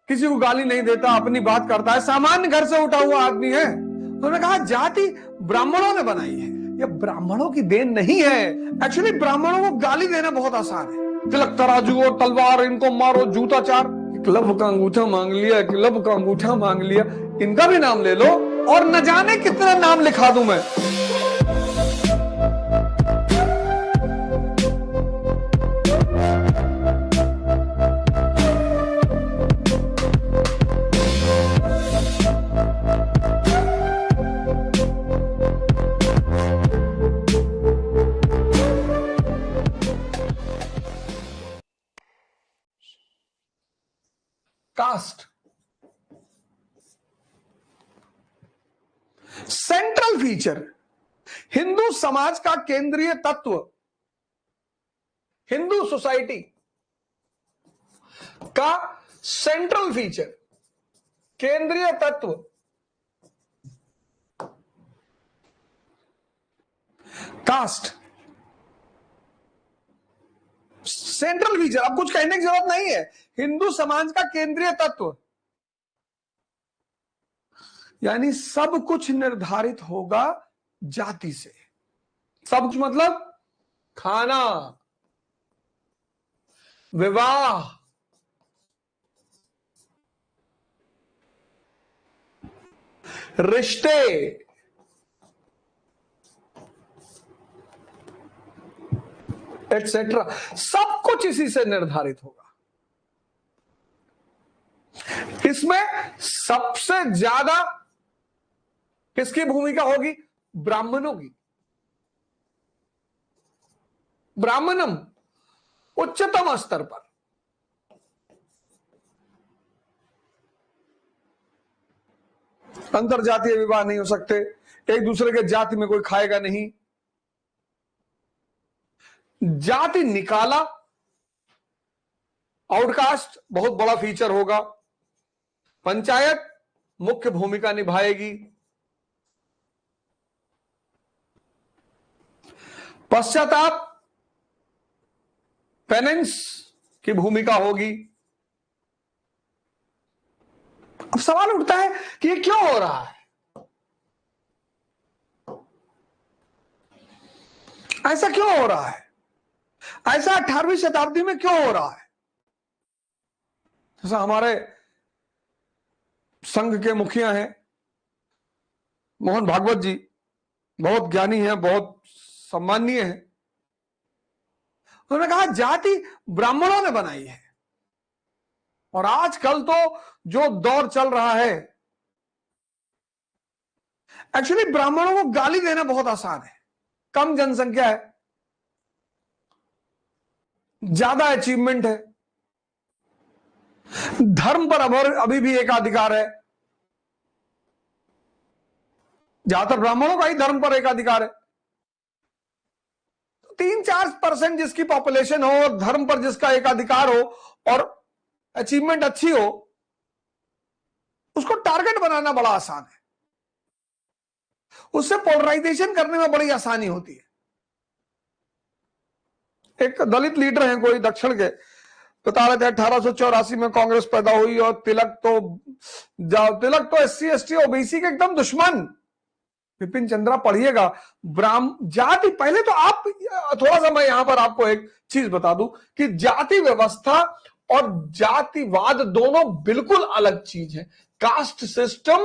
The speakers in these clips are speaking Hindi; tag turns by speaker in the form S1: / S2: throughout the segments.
S1: किसी को गाली नहीं देता, अपनी बात करता है, सामान्य घर से उठा हुआ आदमी है। तो उन्होंने कहा जाति ब्राह्मणों ने बनाई है, ये ब्राह्मणों की देन नहीं है। एक्चुअली ब्राह्मणों को गाली देना बहुत आसान है। तिलक तराजू और तलवार, इनको मारो, जूता चार, क्लब का अंगूठा मांग लिया, क्लब का अंगूठा मांग लिया, इनका भी नाम ले लो और न जाने कितना नाम लिखा दूं मैं। कास्ट सेंट्रल फीचर, हिंदू समाज का केंद्रीय तत्व, हिंदू सोसाइटी का सेंट्रल फीचर, केंद्रीय तत्व, कास्ट सेंट्रल फीचर। अब कुछ कहने की जरूरत नहीं है, हिंदू समाज का केंद्रीय तत्व, यानी सब कुछ निर्धारित होगा जाति से। सब कुछ मतलब खाना, विवाह, रिश्ते, एटसेट्रा, सब कुछ इसी से निर्धारित होगा। इसमें सबसे ज्यादा किसकी भूमिका होगी? ब्राह्मणों की। ब्राह्मणम उच्चतम स्तर पर, अंतरजातीय विवाह नहीं हो सकते, एक दूसरे के जाति में कोई खाएगा नहीं, जाति निकाला, आउटकास्ट बहुत बड़ा फीचर होगा, पंचायत मुख्य भूमिका निभाएगी, पश्चाताप पेनेंस की भूमिका होगी। अब सवाल उठता है कि ये क्यों हो रहा है, ऐसा क्यों हो रहा है, ऐसा 18वीं शताब्दी में क्यों हो रहा है? जैसा हमारे संघ के मुखिया हैं मोहन भागवत जी, बहुत ज्ञानी हैं, बहुत सम्माननीय हैं, उन्होंने कहा जाति ब्राह्मणों ने बनाई है। और आजकल तो जो दौर चल रहा है, एक्चुअली ब्राह्मणों को गाली देना बहुत आसान है, कम जनसंख्या है, ज्यादा अचीवमेंट है, धर्म पर अभी भी एकाधिकार है, ज्यादातर ब्राह्मणों का ही धर्म पर एकाधिकार है। 3-4% जिसकी पॉपुलेशन हो और धर्म पर जिसका एकाधिकार हो और अचीवमेंट अच्छी हो, उसको टारगेट बनाना बड़ा आसान है, उससे पोलराइजेशन करने में बड़ी आसानी होती है। एक दलित लीडर हैं कोई दक्षिण के, बता रहे थे 1884 में कांग्रेस पैदा हुई और तिलक तो SC ST OBC के एकदम दुश्मन। विपिन चंद्रा पढ़िएगा, जाति, पहले तो आप थोड़ा सा मैं यहां पर आपको एक चीज बता दूं कि जाति व्यवस्था और जातिवाद दोनों बिल्कुल अलग चीज है। कास्ट सिस्टम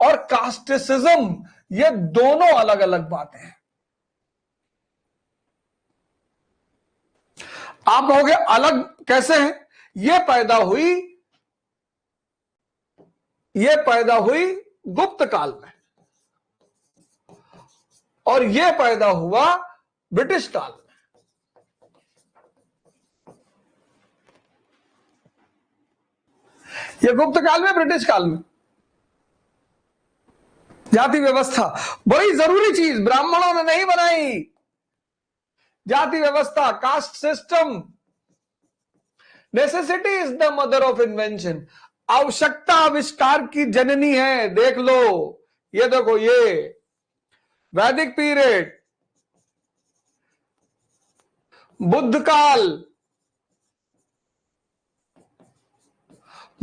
S1: और कास्टिसिज्म, ये दोनों अलग अलग बातें हैं। आप कहोगे अलग कैसे हैं? ये पैदा हुई गुप्त काल में और यह पैदा हुआ ब्रिटिश काल में। यह गुप्त काल में, ब्रिटिश काल में जाति व्यवस्था बड़ी जरूरी चीज ब्राह्मणों ने नहीं बनाई। जाति व्यवस्था, caste system, necessity is the mother of invention, आवश्यकता आविष्कार की जननी है। देख लो, ये देखो, ये वैदिक पीरियड, बुद्ध काल,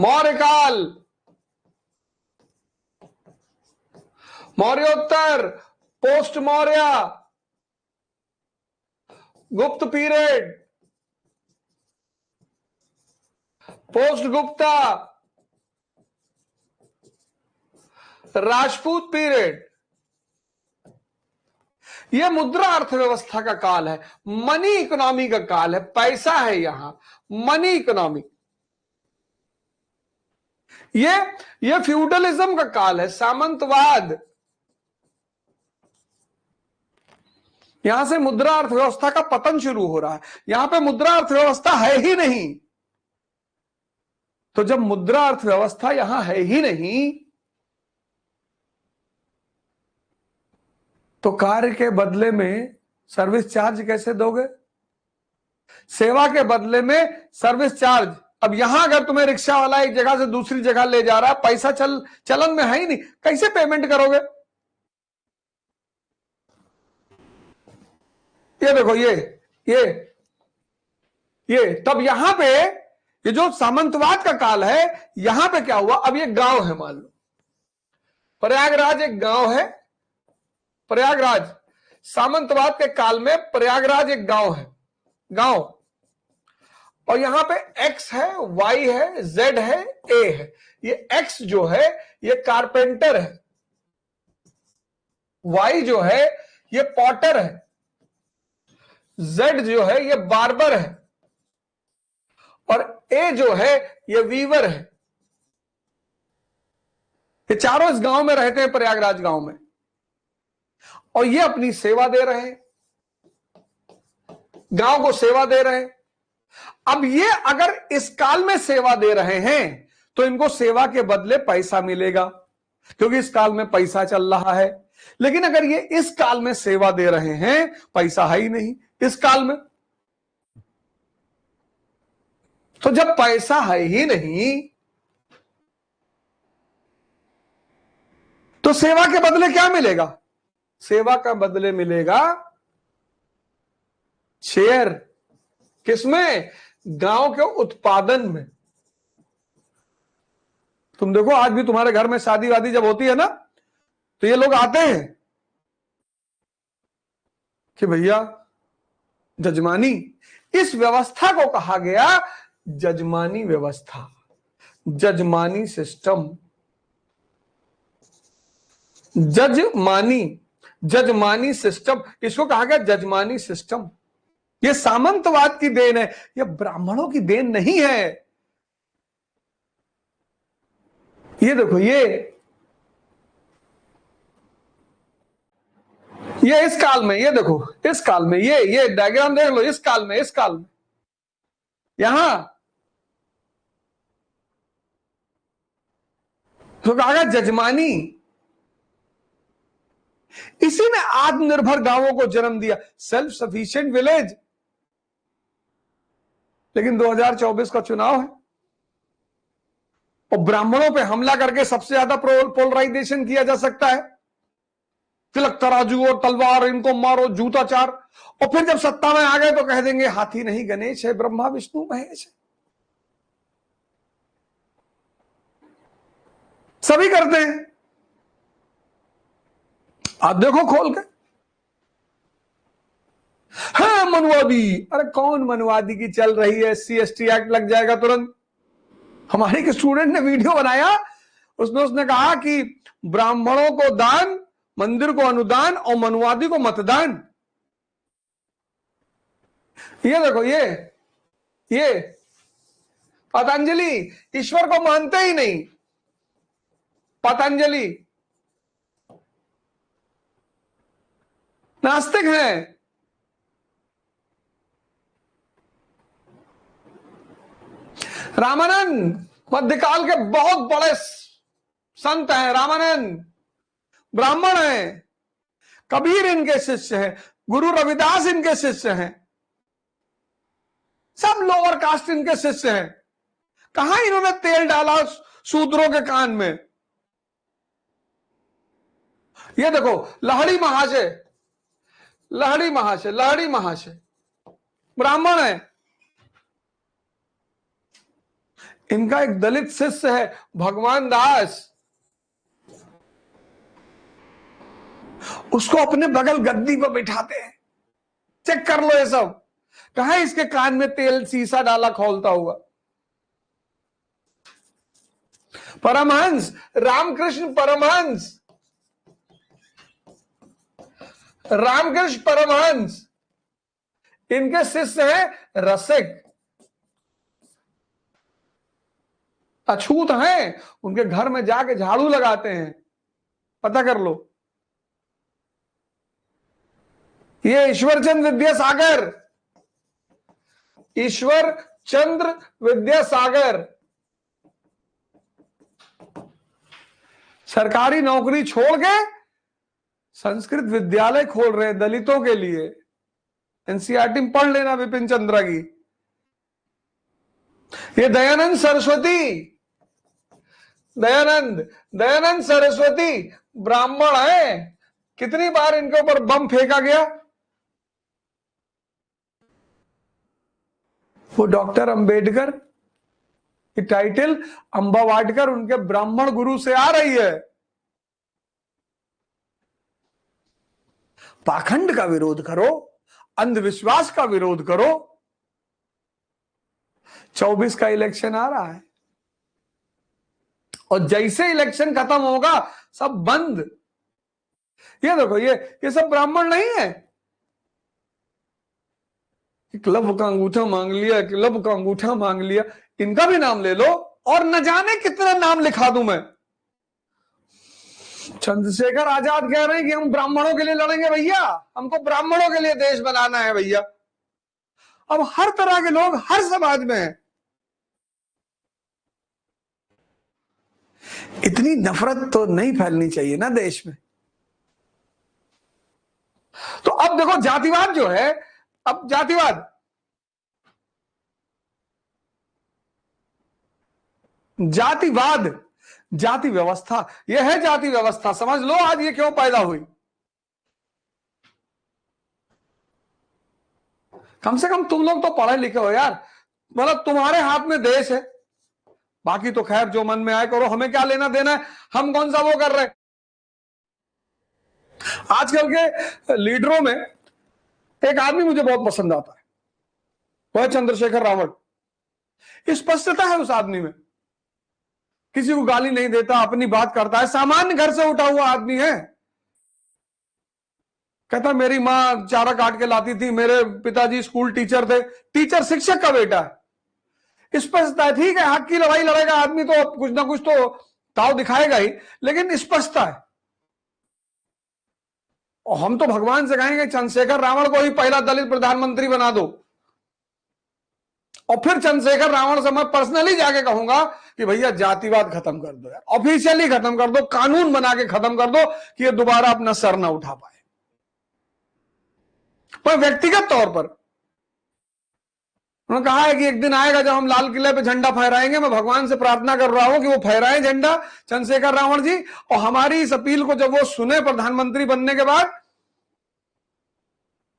S1: मौर्य काल, मौर्योत्तर, पोस्ट मौर्य, गुप्त period, post Gupta, Rajput period. यह मुद्रा अर्थव्यवस्था का काल है, मनी इकोनॉमी का काल है, पैसा है यहां, मनी इकोनॉमी। ये फ्यूडलिज्म का काल है, सामंतवाद। यहां से मुद्रा अर्थव्यवस्था का पतन शुरू हो रहा है। यहां पे मुद्रा अर्थव्यवस्था है ही नहीं। तो जब मुद्रा अर्थव्यवस्था यहां है ही नहीं, तो कार्य के बदले में सर्विस चार्ज कैसे दोगे? सेवा के बदले में सर्विस चार्ज। अब यहां अगर तुम्हें रिक्शा वाला एक जगह से दूसरी जगह ले जा रहा है, पैसा चलन में है ही नहीं, कैसे पेमेंट करोगे? ये देखो, ये तब यहां पे ये जो सामंतवाद का काल है, यहां पे क्या हुआ? अब ये गांव है, मान लो प्रयागराज एक गांव है। प्रयागराज सामंतवाद के काल में प्रयागराज एक गांव है, गांव। और यहां पे एक्स है, वाई है, जेड है, ए है। ये एक्स जो है ये कारपेंटर है, वाई जो है ये पॉटर है, जेड जो है ये बार्बर है, और ए जो है ये वीवर है। ये चारों इस गांव में रहते हैं, प्रयागराज गांव में, और ये अपनी सेवा दे रहे हैं, गांव को सेवा दे रहे हैं। अब ये अगर इस काल में सेवा दे रहे हैं तो इनको सेवा के बदले पैसा मिलेगा, क्योंकि इस काल में पैसा चल रहा है। लेकिन अगर ये इस काल में सेवा दे रहे हैं, पैसा है ही नहीं इस काल में, तो जब पैसा है ही नहीं तो सेवा के बदले क्या मिलेगा? सेवा का बदले मिलेगा शेयर। किसमें? गांव के उत्पादन में। तुम देखो, आज भी तुम्हारे घर में शादी वादी जब होती है ना, तो ये लोग आते हैं कि भैया जजमानी, इस व्यवस्था को कहा गया जजमानी व्यवस्था, जजमानी सिस्टम। जजमानी सिस्टम, इसको कहा गया जजमानी सिस्टम। यह सामंतवाद की देन है, यह ब्राह्मणों की देन नहीं है। ये देखो, ये इस काल में, ये देखो इस काल में, ये डायग्राम देख लो, इस काल में यहां तो कहा गया जजमानी। इसी ने आत्मनिर्भर गांवों को जन्म दिया, सेल्फ सफिशिएंट विलेज। लेकिन 2024 का चुनाव है और ब्राह्मणों पे हमला करके सबसे ज्यादा पोलराइजेशन किया जा सकता है। तिलक तराजू और तलवार, इनको मारो, जूता चार। और फिर जब सत्ता में आ गए तो कह देंगे हाथी नहीं गणेश है, ब्रह्मा विष्णु महेश है। सभी करते हैं, आप देखो खोल के। हाँ मनुवादी, अरे कौन मनुवादी की चल रही है? SC/ST एक्ट लग जाएगा तुरंत। हमारे एक स्टूडेंट ने वीडियो बनाया, उसने कहा कि ब्राह्मणों को दान, मंदिर को अनुदान और मनुवादी को मतदान। ये देखो, ये पतंजलि ईश्वर को मानते ही नहीं। पतंजलि नास्तिक हैं। रामानंद मध्यकाल के बहुत बड़े संत हैं। रामानंद ब्राह्मण हैं, कबीर इनके शिष्य हैं, गुरु रविदास इनके शिष्य हैं, सब लोअर कास्ट इनके शिष्य हैं। कहां इन्होंने तेल डाला शूद्रों के कान में? ये देखो, लहड़ी महाशय ब्राह्मण है। इनका एक दलित शिष्य है भगवान दास, उसको अपने बगल गद्दी पर बिठाते हैं। चेक कर लो ये सब, कहां इसके कान में तेल सीसा डाला खोलता हुआ। परमहंस रामकृष्ण परमहंस, रामकृष्ण परमहंस इनके शिष्य हैं रसिक, अछूत हैं, उनके घर में जाके झाड़ू लगाते हैं, पता कर लो। ये ईश्वर चंद्र विद्यासागर, ईश्वर चंद्र विद्यासागर सरकारी नौकरी छोड़ के संस्कृत विद्यालय खोल रहे हैं दलितों के लिए। एनसीईआरटी में पढ़ लेना विपिन चंद्रा की। ये दयानंद सरस्वती, दयानंद सरस्वती ब्राह्मण है, कितनी बार इनके ऊपर बम फेंका गया। वो डॉक्टर अंबेडकर की टाइटल अंबा वाटकर उनके ब्राह्मण गुरु से आ रही है। पाखंड का विरोध करो, अंधविश्वास का विरोध करो। 24 का इलेक्शन आ रहा है और जैसे इलेक्शन खत्म होगा सब बंद। ये देखो, ये सब ब्राह्मण नहीं है। क्लब का अंगूठा मांग लिया, क्लब का अंगूठा मांग लिया, इनका भी नाम ले लो और न जाने कितने नाम लिखा दूं मैं। चंद्रशेखर आजाद कह रहे हैं कि हम ब्राह्मणों के लिए लड़ेंगे भैया, हमको ब्राह्मणों के लिए देश बनाना है भैया। अब हर तरह के लोग हर समाज में हैं। इतनी नफरत तो नहीं फैलनी चाहिए ना देश में। तो अब देखो जातिवाद जो है, अब जातिवाद, जातिवाद, जाति व्यवस्था, यह है जाति व्यवस्था। समझ लो आज ये क्यों पैदा हुई। कम से कम तुम लोग तो पढ़े लिखे हो यार, मतलब तुम्हारे हाथ में देश है। बाकी तो खैर जो मन में आए करो, हमें क्या लेना देना है, हम कौन सा वो कर रहे हैं। आजकल के लीडरों में एक आदमी मुझे बहुत पसंद आता है, वह चंद्रशेखर रावण। स्पष्टता है उस आदमी में, किसी को गाली नहीं देता, अपनी बात करता है, सामान्य घर से उठा हुआ आदमी है। कहता मेरी मां चारा काट के लाती थी, मेरे पिताजी स्कूल टीचर थे। टीचर शिक्षक का बेटा है। स्पष्टता है, ठीक है हक की लड़ाई लड़ेगा आदमी तो कुछ ना कुछ तो ताव दिखाएगा ही, लेकिन स्पष्टता है। और हम तो भगवान से कहेंगे चंद्रशेखर रावण को ही पहला दलित प्रधानमंत्री बना दो, और फिर चंद्रशेखर रावण से मैं पर्सनली जाके कहूंगा कि भैया जातिवाद खत्म कर दो यार, ऑफिशियली खत्म कर दो, कानून बना के खत्म कर दो कि ये दोबारा अपना सर ना उठा पाए। पर व्यक्तिगत तौर पर उन्होंने कहा है कि एक दिन आएगा जब हम लाल किले पे झंडा फहराएंगे। मैं भगवान से प्रार्थना कर रहा हूं कि वो फहराए झंडा चंद्रशेखर रावण जी, और हमारी इस अपील को जब वो सुने प्रधानमंत्री बनने के बाद,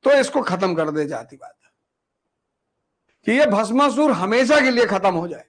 S1: तो इसको खत्म कर दे जातिवाद, कि ये भस्मासुर हमेशा के लिए खत्म हो जाए।